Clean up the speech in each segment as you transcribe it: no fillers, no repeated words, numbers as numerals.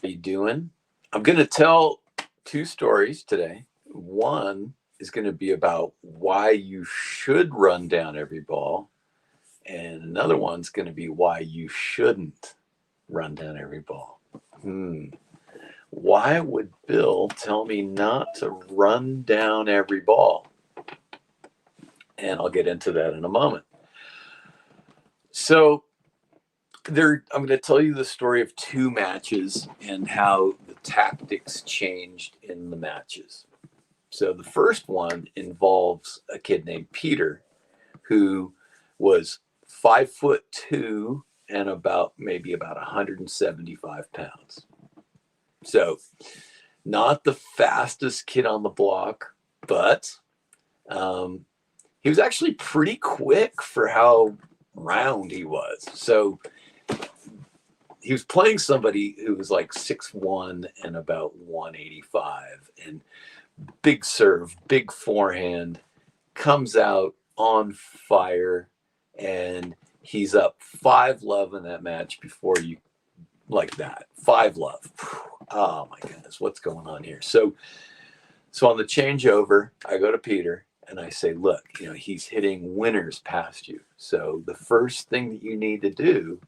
How you doing? I'm going to tell two stories today. One is going to be about why you should run down every ball, and another one's going to be why you shouldn't run down every ball. Hmm. Why would Bill tell me not to run down every ball? And I'll get into that in a moment. So, I'm going to tell you the story of two matches and how the tactics changed in the matches. So the first one involves a kid named Peter who was 5'2" and maybe about 175 pounds. So not the fastest kid on the block, but he was actually pretty quick for how round he was. So he was playing somebody who was like 6'1" and about 185, and big serve, big forehand, comes out on fire, and he's up 5-love in that match before you, like that. 5-love. Oh my goodness, what's going on here? So on the changeover, I go to Peter and I say, look, he's hitting winners past you. So the first thing that you need to do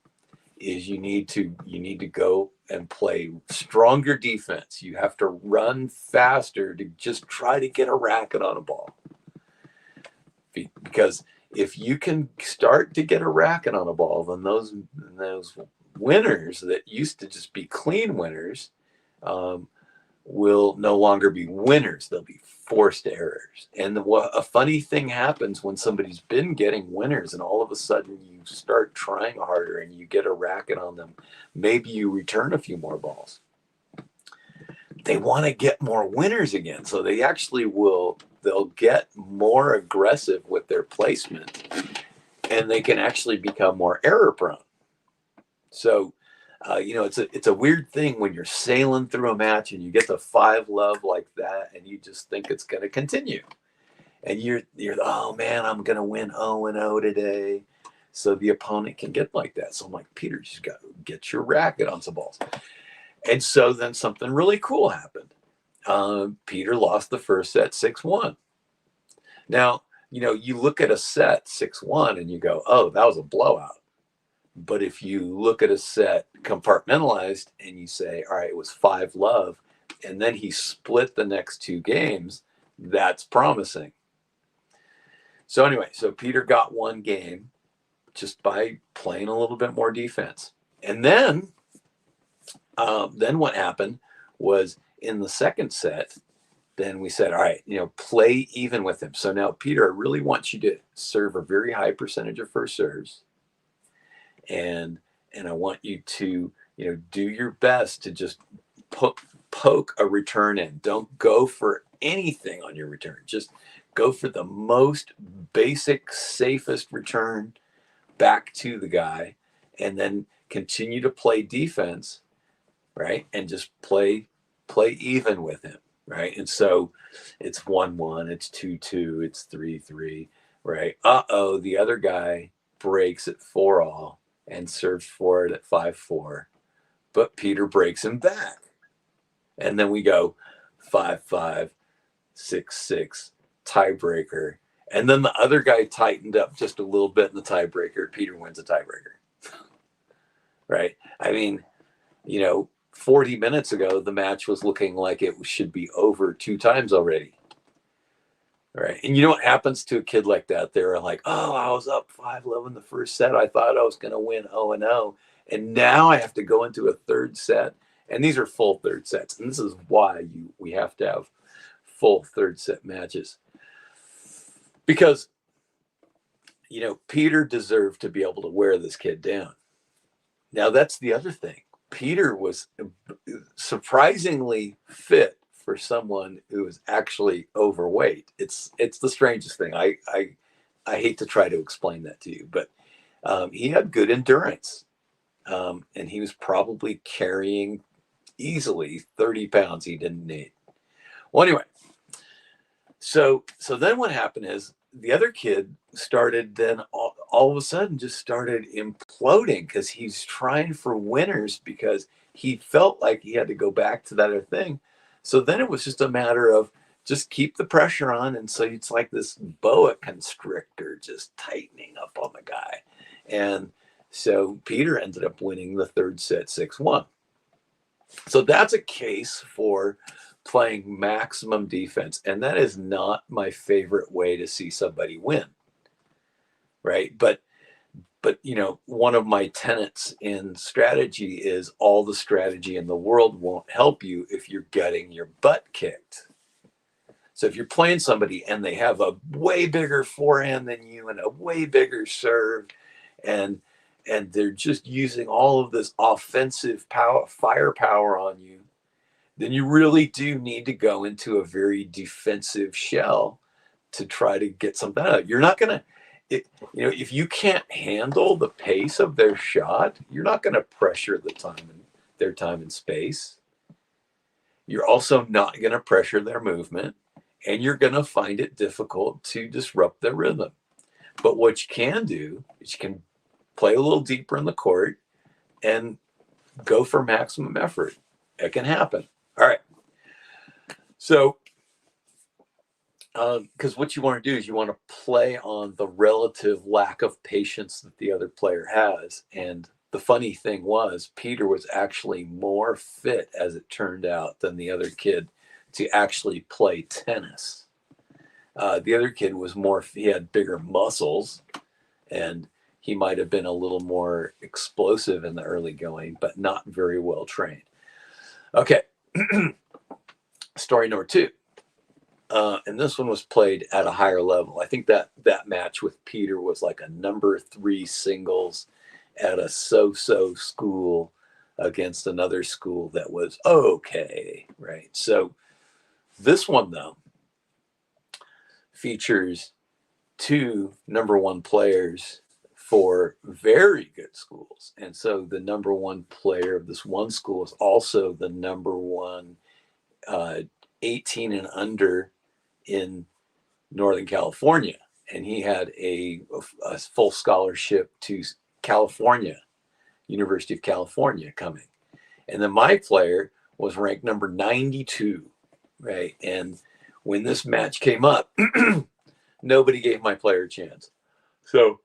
is you need to go and play stronger defense. You have to run faster to just try to get a racket on a ball. Because if you can start to get a racket on a ball, then those winners that used to just be clean winners will no longer be winners. They'll be forced errors. And a funny thing happens when somebody's been getting winners and all of a sudden you start trying harder and you get a racket on them. Maybe you return a few more balls. They want to get more winners again. So they actually they'll get more aggressive with their placement, and they can actually become more error prone. So it's a weird thing when you're sailing through a match and you get the 5-love like that, and you just think it's going to continue, and you're oh man, I'm going to win 0-0 today. So the opponent can get like that. So I'm like, Peter, you just got to get your racket on some balls. And so then something really cool happened. Peter lost the first set 6-1. Now, you look at a set 6-1 and you go, oh, that was a blowout. But if you look at a set compartmentalized and you say, all right, it was 5-love, and then he split the next two games, that's promising. So anyway, Peter got one game just by playing a little bit more defense. And then what happened was in the second set, then we said, all right, play even with him. So now, Peter, I really want you to serve a very high percentage of first serves. And I want you to, do your best to just poke a return in. Don't go for anything on your return. Just go for the most basic, safest return back to the guy, and then continue to play defense, right? And just play even with him, right? And so it's 1-1, it's 2-2, it's 3-3, right? The other guy breaks at 4-all and serves for it at 5-4, but Peter breaks him back. And then we go 5-5, 6-6, tiebreaker. And then the other guy tightened up just a little bit in the tiebreaker. Peter wins a tiebreaker. Right? I mean, 40 minutes ago, the match was looking like it should be over 2 times already. Right. And you know what happens to a kid like that? They're like, oh, I was up 5-love in the first set. I thought I was going to win 0-0. And now I have to go into a third set. And these are full third sets. And this is why we have to have full third set matches. Because, Peter deserved to be able to wear this kid down. Now, that's the other thing. Peter was surprisingly fit for someone who is actually overweight. It's the strangest thing. I hate to try to explain that to you, but he had good endurance, and he was probably carrying easily 30 pounds he didn't need. Well, anyway, so then what happened is the other kid started then all of a sudden just started imploding because he's trying for winners because he felt like he had to go back to that other thing. So then it was just a matter of just keep the pressure on. And so it's like this boa constrictor just tightening up on the guy. And so Peter ended up winning the third set 6-1. So that's a case for playing maximum defense. And that is not my favorite way to see somebody win. Right. But one of my tenets in strategy is all the strategy in the world won't help you if you're getting your butt kicked. So if you're playing somebody and they have a way bigger forehand than you and a way bigger serve, and they're just using all of this offensive firepower on you, then you really do need to go into a very defensive shell to try to get something out. You're not going to, if you can't handle the pace of their shot, you're not going to pressure their time and space. You're also not going to pressure their movement, and you're going to find it difficult to disrupt their rhythm. But what you can do is you can play a little deeper in the court and go for maximum effort. It can happen. All right. So, because what you want to do is you want to play on the relative lack of patience that the other player has. And the funny thing was, Peter was actually more fit, as it turned out, than the other kid to actually play tennis. The other kid he had bigger muscles, and he might have been a little more explosive in the early going, but not very well trained. Okay. Story number 2. And this one was played at a higher level. I think that match with Peter was like a number 3 singles at a so-so school against another school that was okay, right? So this one, though, features 2 number 1 players for very good schools. And so the number 1 player of this one school is also the number 1 18 and under in Northern California, and he had a full scholarship to California, University of California coming. And then my player was ranked number 92, right? And when this match came up, nobody gave my player a chance. So,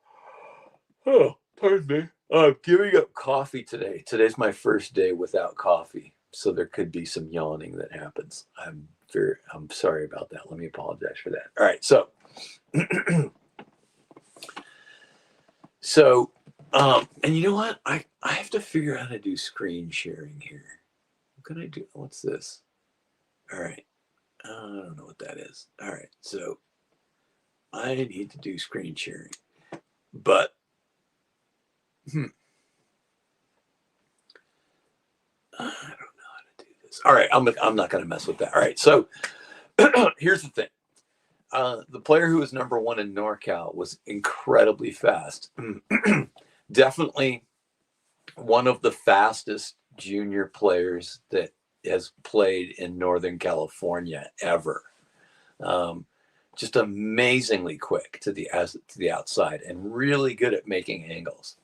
pardon me. Giving up coffee today. Today's my first day without coffee, so there could be some yawning that happens. I'm sorry about that. Let me apologize for that. All right, so and you know what? I have to figure out how to do screen sharing here. What can I do? What's this? All right. I don't know what that is. All right, so I need to do screen sharing, but I don't know how to do this. All right, I'm not going to mess with that. All right, so here's the thing. The player who was number 1 in NorCal was incredibly fast. Definitely one of the fastest junior players that has played in Northern California ever. Just amazingly quick to the outside and really good at making angles.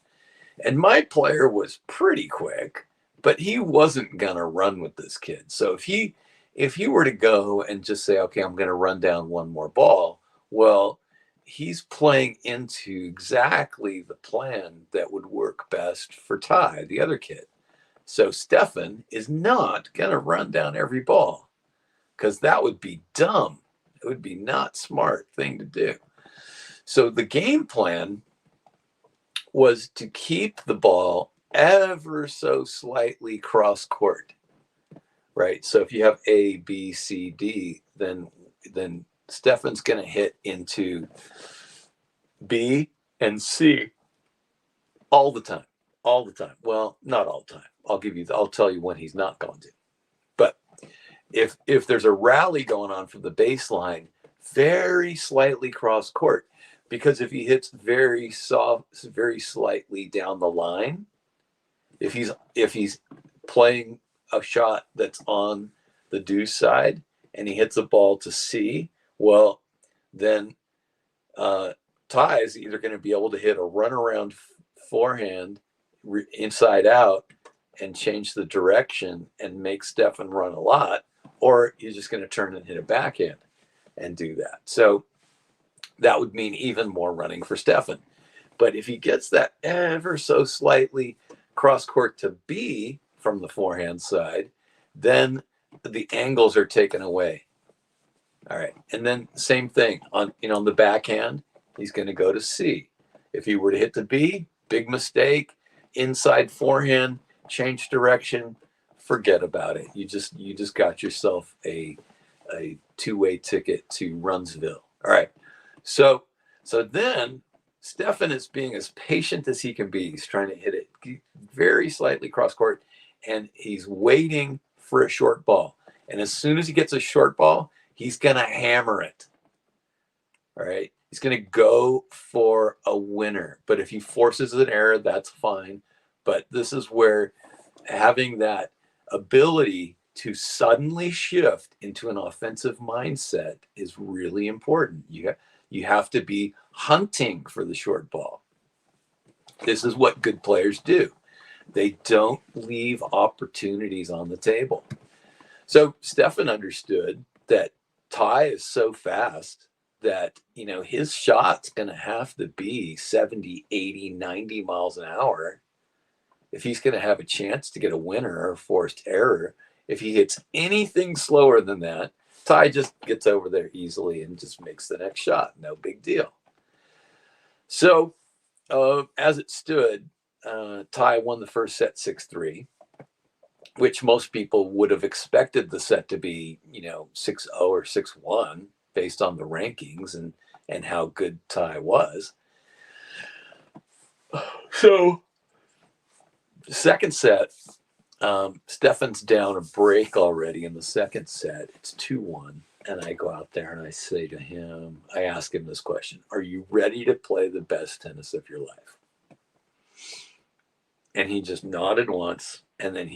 And my player was pretty quick, but he wasn't going to run with this kid. So if he were to go and just say, okay, I'm going to run down one more ball, well, he's playing into exactly the plan that would work best for Ty, the other kid. So Stefan is not going to run down every ball because that would be dumb. It would be not smart thing to do. So the game plan was to keep the ball ever so slightly cross court, right? So if you have A, B, C, D, then Stefan's going to hit into B and C all the time. Well, not all the time. I'll tell you when he's not going to. But if there's a rally going on from the baseline, very slightly cross court, because if he hits very soft, very slightly down the line, if he's playing a shot that's on the deuce side and he hits a ball to C, well, then Ty is either going to be able to hit a runaround forehand inside out and change the direction and make Stefan run a lot, or you're just going to turn and hit a backhand and do that. So that would mean even more running for Stefan. But if he gets that ever so slightly cross court to B from the forehand side, then the angles are taken away. All right. And then same thing on the backhand, he's going to go to C. If he were to hit the B, big mistake, inside forehand, change direction, forget about it. You just got yourself a two-way ticket to Runsville. All right. So then Stefan is being as patient as he can be. He's trying to hit it very slightly cross court, and he's waiting for a short ball. And as soon as he gets a short ball, he's going to hammer it. All right. He's going to go for a winner. But if he forces an error, that's fine. But this is where having that ability to suddenly shift into an offensive mindset is really important. You have to be hunting for the short ball. This is what good players do. They don't leave opportunities on the table. So Stefan understood that Ty is so fast that, his shot's going to have to be 70, 80, 90 miles an hour if he's going to have a chance to get a winner or a forced error. If he hits anything slower than that, Ty just gets over there easily and just makes the next shot. No big deal. So as it stood, Ty won the first set 6-3, which most people would have expected the set to be, 6-0 or 6-1 based on the rankings and how good Ty was. So second set, Stefan's down a break already in the second set. It's 2-1. And I go out there and I say to him, I ask him this question: are you ready to play the best tennis of your life? And he just nodded once. And then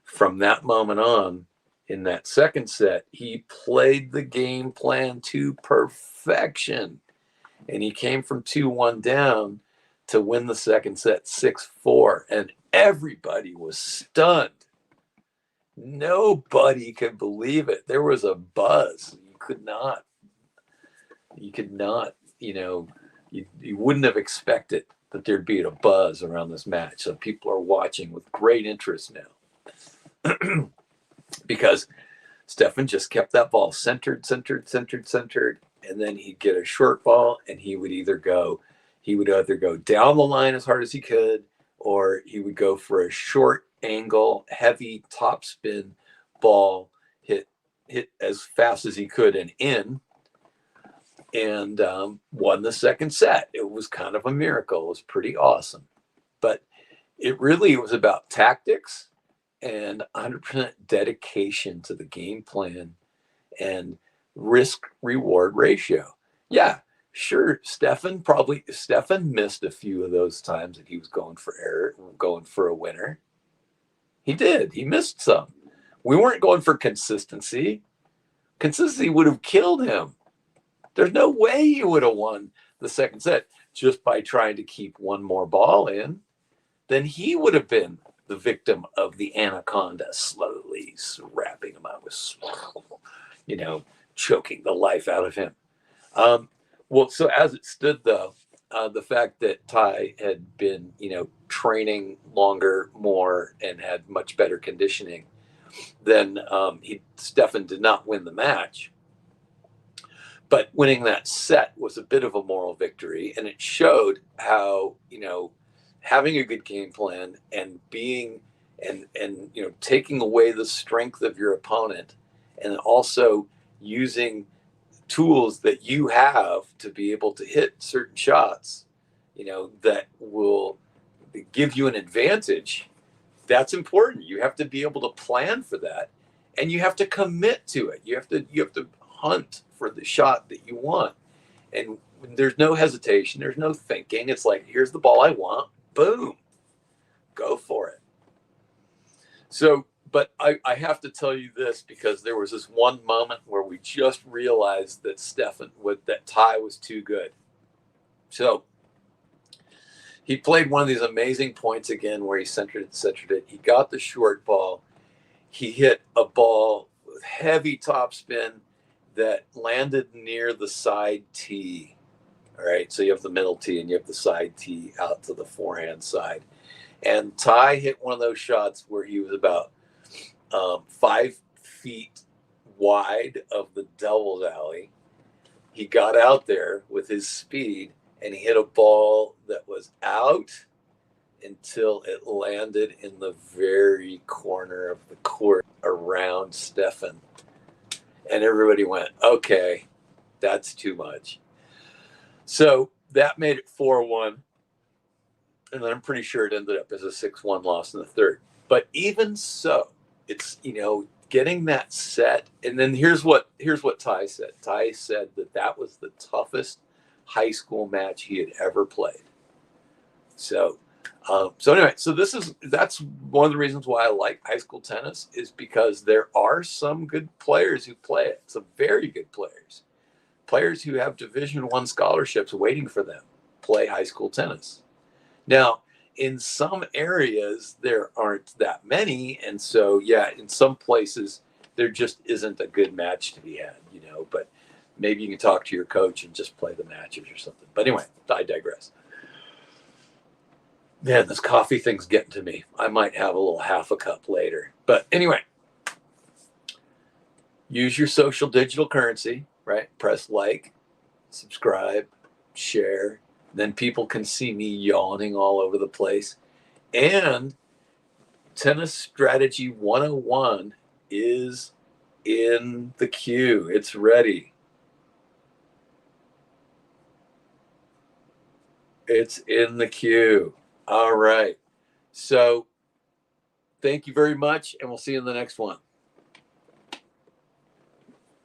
from that moment on, in that second set, he played the game plan to perfection. And he came from 2-1 down to win the second set 6-4. And everybody was stunned. Nobody could believe it. There was a buzz. You could not, you wouldn't have expected that there'd be a buzz around this match. So people are watching with great interest now because Stefan just kept that ball centered. And then he'd get a short ball and he would either go down the line as hard as he could, or he would go for a short angle, heavy topspin ball, hit as fast as he could and in, and won the second set. It was kind of a miracle. It was pretty awesome. But it really was about tactics and 100% dedication to the game plan and risk-reward ratio. Yeah, sure, Stefan missed a few of those times that he was going for a winner. He did. He missed some. We weren't going for consistency. Consistency would have killed him. There's no way he would have won the second set just by trying to keep one more ball in. Then he would have been the victim of the anaconda slowly wrapping him up with, choking the life out of him. So as it stood, though, the fact that Ty had been, training longer, more, and had much better conditioning, then Stefan did not win the match. But winning that set was a bit of a moral victory, and it showed how, having a good game plan and being and taking away the strength of your opponent, and also using tools that you have to be able to hit certain shots, that will give you an advantage. That's important. You have to be able to plan for that, and you have to commit to it. You have to hunt for the shot that you want, and there's no hesitation. There's no thinking. It's like, here's the ball I want. Boom, go for it. So, but I have to tell you this, because there was this one moment where we just realized that Ty was too good. So He played one of these amazing points again where he centered it. He got the short ball. He hit a ball with heavy topspin that landed near the side tee. All right, so you have the middle tee and you have the side tee out to the forehand side. And Ty hit one of those shots where he was about 5 feet wide of the devil's alley. He got out there with his speed and he hit a ball that was out until it landed in the very corner of the court around Stefan. And everybody went, okay, that's too much. So that made it 4-1. And then I'm pretty sure it ended up as a 6-1 loss in the third. But even so, it's, getting that set. And then here's what Ty said. Ty said that was the toughest high school match he had ever played. So anyway, that's one of the reasons why I like high school tennis, is because there are some good players who play it. Some very good players who have Division I scholarships waiting for them play high school tennis. Now, in some areas, there aren't that many. And so, yeah, in some places, there just isn't a good match to be had, but maybe you can talk to your coach and just play the matches or something. But anyway, I digress. Man, this coffee thing's getting to me. I might have a little half a cup later. But anyway, use your social digital currency, right? Press like, subscribe, share. Then people can see me yawning all over the place. And Tennis Strategy 101 is in the queue. It's ready. It's in the queue. All right. So thank you very much, and we'll see you in the next one.